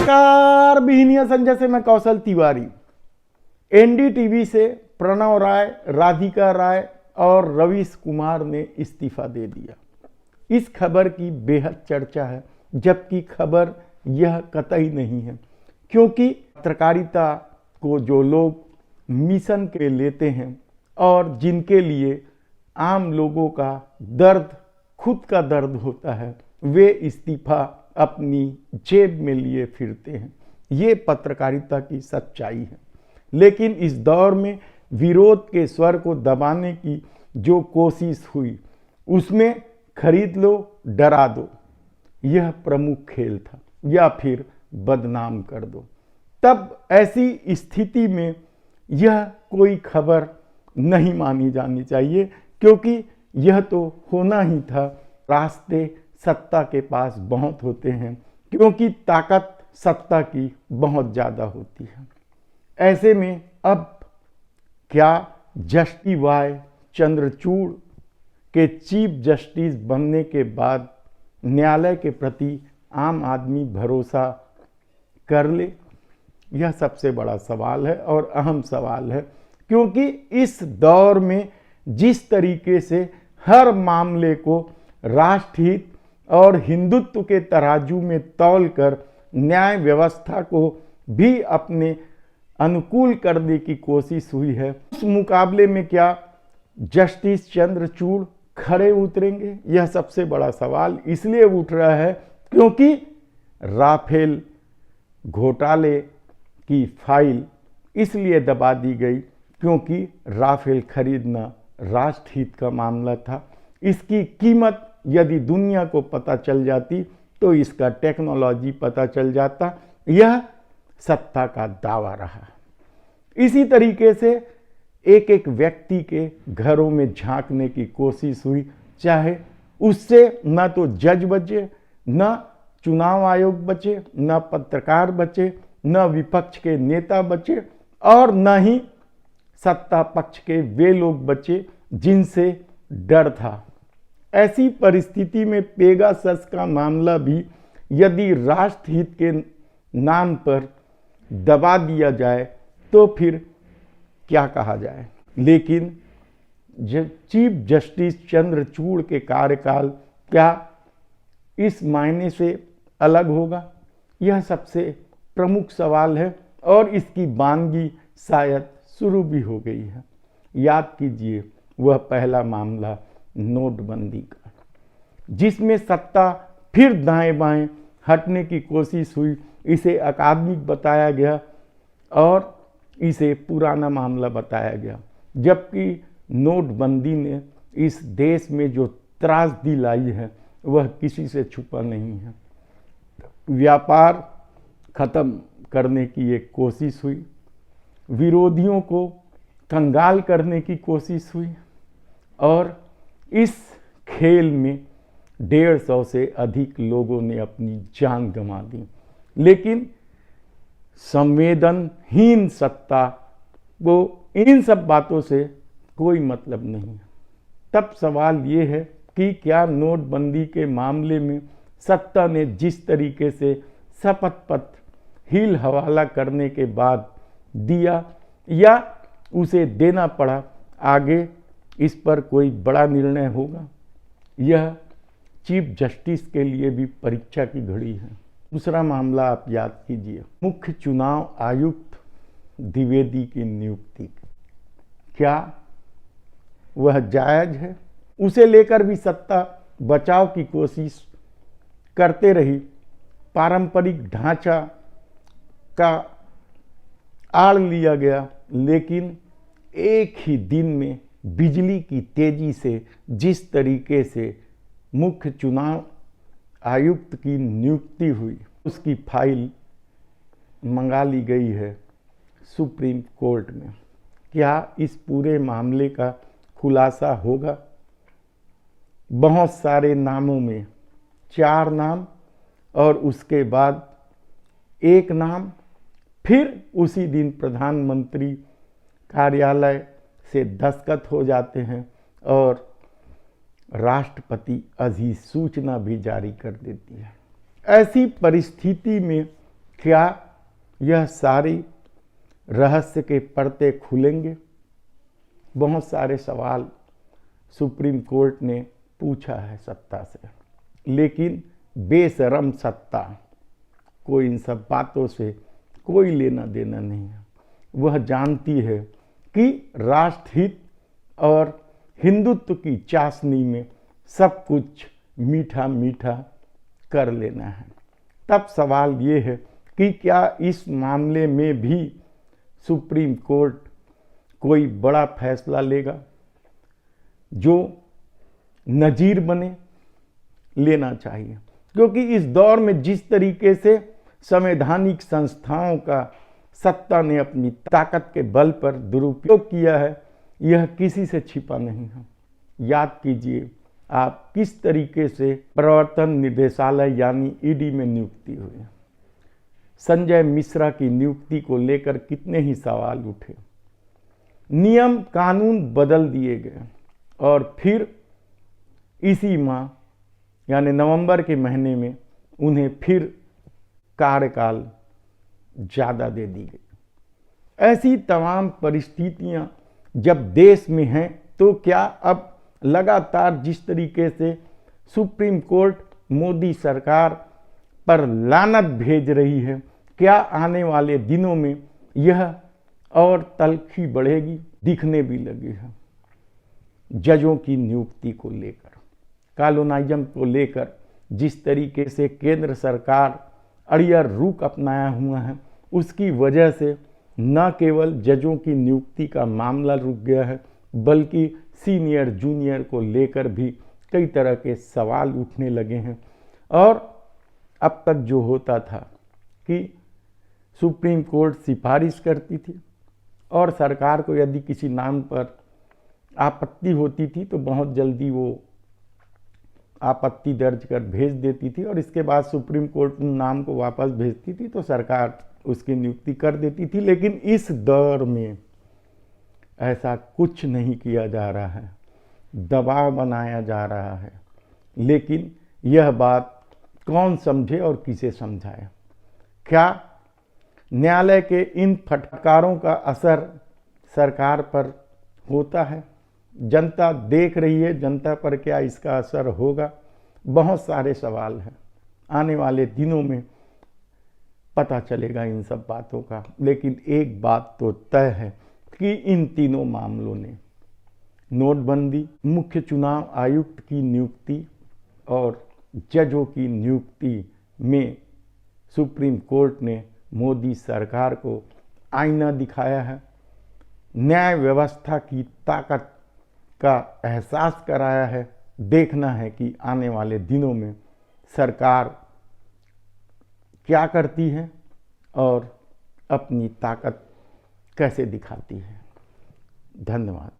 नमस्कार, बिहनिया संजय से मैं कौशल तिवारी। एनडीटीवी से प्रणव राय, राधिका राय और रवीश कुमार ने इस्तीफा दे दिया। इस खबर की बेहद चर्चा है, जबकि खबर यह कतई नहीं है, क्योंकि पत्रकारिता को जो लोग मिशन के लेते हैं और जिनके लिए आम लोगों का दर्द खुद का दर्द होता है, वे इस्तीफा अपनी जेब में लिए फिरते हैं। ये पत्रकारिता की सच्चाई है। लेकिन इस दौर में विरोध के स्वर को दबाने की जो कोशिश हुई, उसमें खरीद लो, डरा दो, यह प्रमुख खेल था, या फिर बदनाम कर दो। तब ऐसी स्थिति में यह कोई खबर नहीं मानी जानी चाहिए, क्योंकि यह तो होना ही था। रास्ते सत्ता के पास बहुत होते हैं, क्योंकि ताकत सत्ता की बहुत ज़्यादा होती है। ऐसे में अब क्या जस्टिस वाई चंद्रचूड़ के चीफ जस्टिस बनने के बाद न्यायालय के प्रति आम आदमी भरोसा कर ले? यह सबसे बड़ा सवाल है और अहम सवाल है, क्योंकि इस दौर में जिस तरीके से हर मामले को राष्ट्रहित और हिंदुत्व के तराजू में तौलकर न्याय व्यवस्था को भी अपने अनुकूल करने की कोशिश हुई है, उस मुकाबले में क्या जस्टिस चंद्रचूड़ खड़े उतरेंगे? यह सबसे बड़ा सवाल इसलिए उठ रहा है क्योंकि राफेल घोटाले की फाइल इसलिए दबा दी गई क्योंकि राफेल खरीदना राष्ट्रहित का मामला था। इसकी कीमत यदि दुनिया को पता चल जाती तो इसका टेक्नोलॉजी पता चल जाता। यह सत्ता का दावा रहा। इसी तरीके से एक एक व्यक्ति के घरों में झांकने की कोशिश हुई, चाहे उससे न तो जज बचे, न चुनाव आयोग बचे, न पत्रकार बचे, न विपक्ष के नेता बचे, और न ही सत्ता पक्ष के वे लोग बचे जिनसे डर था। ऐसी परिस्थिति में पेगासस का मामला भी यदि राष्ट्रहित के नाम पर दबा दिया जाए तो फिर क्या कहा जाए। लेकिन चीफ जस्टिस चंद्रचूड़ के कार्यकाल क्या इस मायने से अलग होगा? यह सबसे प्रमुख सवाल है और इसकी बानगी शायद शुरू भी हो गई है। याद कीजिए वह पहला मामला नोटबंदी का, जिसमें सत्ता फिर दाएं बाएं हटने की कोशिश हुई। इसे अकादमिक बताया गया और इसे पुराना मामला बताया गया, जबकि नोटबंदी ने इस देश में जो त्रासदी लाई है वह किसी से छुपा नहीं है। व्यापार खत्म करने की एक कोशिश हुई, विरोधियों को कंगाल करने की कोशिश हुई, और इस खेल में 150 से अधिक लोगों ने अपनी जान गंवा दी। लेकिन संवेदनहीन सत्ता को इन सब बातों से कोई मतलब नहीं है। तब सवाल ये है कि क्या नोटबंदी के मामले में सत्ता ने जिस तरीके से शपथ पत्र हील हवाला करने के बाद दिया या उसे देना पड़ा, आगे इस पर कोई बड़ा निर्णय होगा? यह चीफ जस्टिस के लिए भी परीक्षा की घड़ी है। दूसरा मामला आप याद कीजिए, मुख्य चुनाव आयुक्त द्विवेदी की नियुक्ति। क्या वह जायज है? उसे लेकर भी सत्ता बचाव की कोशिश करते रही। पारंपरिक ढांचा का आड़ लिया गया, लेकिन एक ही दिन में बिजली की तेजी से जिस तरीके से मुख्य चुनाव आयुक्त की नियुक्ति हुई, उसकी फाइल मंगा ली गई है सुप्रीम कोर्ट में। क्या इस पूरे मामले का खुलासा होगा? बहुत सारे नामों में 4 नाम और उसके बाद एक नाम, फिर उसी दिन प्रधानमंत्री कार्यालय से दस्तखत हो जाते हैं और राष्ट्रपति अधिसूचना भी जारी कर देती है। ऐसी परिस्थिति में क्या यह सारी रहस्य के पर्दे खुलेंगे? बहुत सारे सवाल सुप्रीम कोर्ट ने पूछा है सत्ता से, लेकिन बेशरम सत्ता को इन सब बातों से कोई लेना देना नहीं है। वह जानती है कि राष्ट्रहित और हिंदुत्व की चाशनी में सब कुछ मीठा मीठा कर लेना है। तब सवाल ये है कि क्या इस मामले में भी सुप्रीम कोर्ट कोई बड़ा फैसला लेगा जो नजीर बने? लेना चाहिए, क्योंकि इस दौर में जिस तरीके से संवैधानिक संस्थाओं का सत्ता ने अपनी ताकत के बल पर दुरुपयोग किया है, यह किसी से छिपा नहीं है। याद कीजिए आप किस तरीके से प्रवर्तन निदेशालय यानी ईडी में नियुक्ति हुई। संजय मिश्रा की नियुक्ति को लेकर कितने ही सवाल उठे। नियम कानून बदल दिए गए और फिर इसी माह यानी नवंबर के महीने में उन्हें फिर कार्यकाल ज़्यादा दे दी गई। ऐसी तमाम परिस्थितियां जब देश में हैं, तो क्या अब लगातार जिस तरीके से सुप्रीम कोर्ट मोदी सरकार पर लानत भेज रही है, क्या आने वाले दिनों में यह और तलखी बढ़ेगी? दिखने भी लगी है। जजों की नियुक्ति को लेकर, कॉलोनाइज्म को लेकर जिस तरीके से केंद्र सरकार अड़ियर रुख अपनाया हुआ है, उसकी वजह से न केवल जजों की नियुक्ति का मामला रुक गया है, बल्कि सीनियर जूनियर को लेकर भी कई तरह के सवाल उठने लगे हैं। और अब तक जो होता था कि सुप्रीम कोर्ट सिफारिश करती थी और सरकार को यदि किसी नाम पर आपत्ति होती थी तो बहुत जल्दी वो आपत्ति दर्ज कर भेज देती थी और इसके बाद सुप्रीम कोर्ट उन नाम को वापस भेजती थी तो सरकार उसकी नियुक्ति कर देती थी। लेकिन इस दौर में ऐसा कुछ नहीं किया जा रहा है, दबाव बनाया जा रहा है। लेकिन यह बात कौन समझे और किसे समझाए? क्या न्यायालय के इन फटकारों का असर सरकार पर होता है? जनता देख रही है, जनता पर क्या इसका असर होगा? बहुत सारे सवाल हैं। आने वाले दिनों में पता चलेगा इन सब बातों का। लेकिन एक बात तो तय है कि इन तीनों मामलों ने, नोटबंदी, मुख्य चुनाव आयुक्त की नियुक्ति और जजों की नियुक्ति में सुप्रीम कोर्ट ने मोदी सरकार को आईना दिखाया है, न्याय व्यवस्था की ताकत का एहसास कराया है। देखना है कि आने वाले दिनों में सरकार क्या करती है और अपनी ताकत कैसे दिखाती है। धन्यवाद।